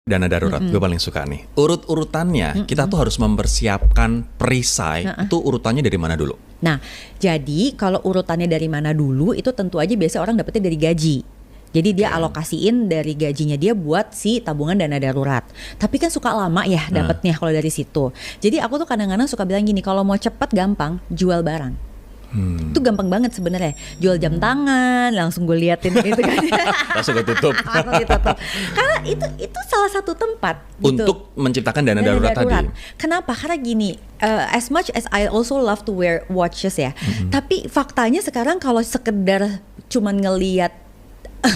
Dana darurat, gue paling suka nih. Urut-urutannya, kita tuh harus mempersiapkan perisai. Itu urutannya dari mana dulu? Nah, jadi kalau urutannya dari mana dulu, itu tentu aja biasa orang dapetnya dari gaji. Jadi dia alokasiin dari gajinya dia buat si tabungan dana darurat. Tapi kan suka lama ya dapetnya kalau dari situ. Jadi aku tuh kadang-kadang suka bilang gini, kalau mau cepet gampang, jual barang. Itu gampang banget sebenarnya. Jual jam tangan, langsung gue liatin gitu kan. Langsung gue tutup. Langsung ditutup. Karena itu salah satu tempat gitu, untuk menciptakan dana darurat tadi. Kenapa? Karena gini, as much as I also love to wear watches ya, tapi faktanya sekarang kalau sekedar cuman ngeliat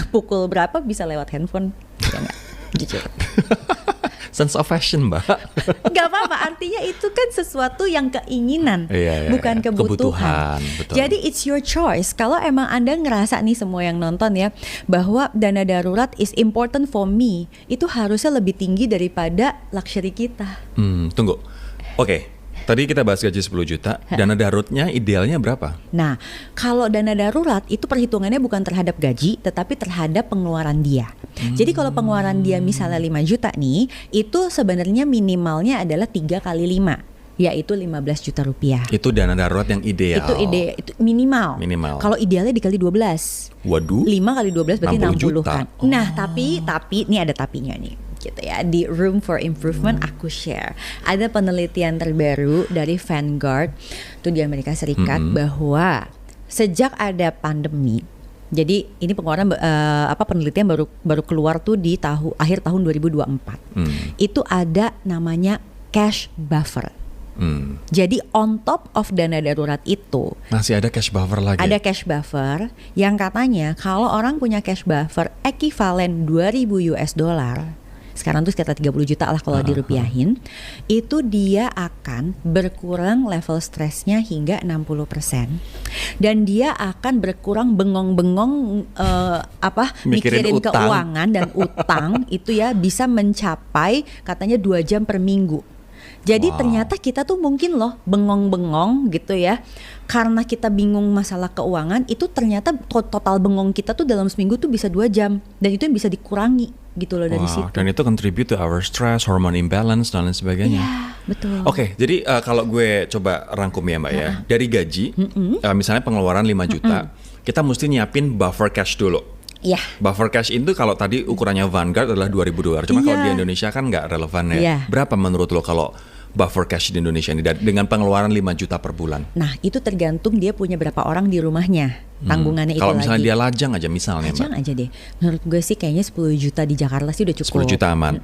pukul berapa bisa lewat handphone, ya nggak? Jujur. Sense of fashion, Mbak. Gak apa-apa, artinya itu kan sesuatu yang keinginan, bukan kebutuhan. Betul. Jadi it's your choice. Kalau emang Anda ngerasa nih semua yang nonton ya, bahwa dana darurat is important for me, itu harusnya lebih tinggi daripada luxury kita. Tunggu. Oke. Tadi kita bahas gaji 10 juta, dana daruratnya idealnya berapa? Nah, kalau dana darurat itu perhitungannya bukan terhadap gaji, tetapi terhadap pengeluaran dia. Jadi kalau pengeluaran dia misalnya 5 juta nih, itu sebenarnya minimalnya adalah 3 kali 5, yaitu 15 juta rupiah. Itu dana darurat yang ideal. Itu minimal. Kalau idealnya dikali 12. Waduh. 5 kali 12 berarti 60 juta. kan. Nah, tapi ini ada tapinya nih. Gitu ya, di Room for Improvement aku share ada penelitian terbaru dari Vanguard tuh di Amerika Serikat bahwa sejak ada pandemi, jadi ini pengeluaran penelitian baru keluar tuh di akhir tahun 2024. Itu ada namanya cash buffer. Jadi on top of dana darurat itu masih ada cash buffer lagi. Ada cash buffer yang katanya kalau orang punya cash buffer ekivalen 2.000 US dollar, sekarang tuh sekitar 30 juta lah kalau dirupiahin, itu dia akan berkurang level stresnya hingga 60%. Dan dia akan berkurang bengong-bengong mikirin keuangan dan utang itu ya bisa mencapai katanya 2 jam per minggu. Jadi ternyata kita tuh mungkin loh bengong-bengong gitu ya, karena kita bingung masalah keuangan, itu ternyata total bengong kita tuh dalam seminggu tuh bisa 2 jam. Dan itu yang bisa dikurangi gitu loh dari situ. Dan itu contribute to our stress, hormone imbalance dan lain sebagainya. Iya, betul. Oke, jadi kalau gue coba rangkum ya Mbak ya, dari gaji, misalnya pengeluaran 5 juta, kita mesti nyiapin buffer cash dulu. Iya. Buffer cash itu kalau tadi ukurannya Vanguard adalah 2.000 dolar. Cuma kalau di Indonesia kan nggak relevan ya. Berapa menurut lo kalau buffer cash di Indonesia ini dengan pengeluaran 5 juta per bulan? Nah, itu tergantung dia punya berapa orang di rumahnya. Tanggungannya itu lagi. Kalau misalnya dia lajang aja misalnya, lajang aja deh. Menurut gue sih kayaknya 10 juta di Jakarta sih udah cukup. 10 juta aman.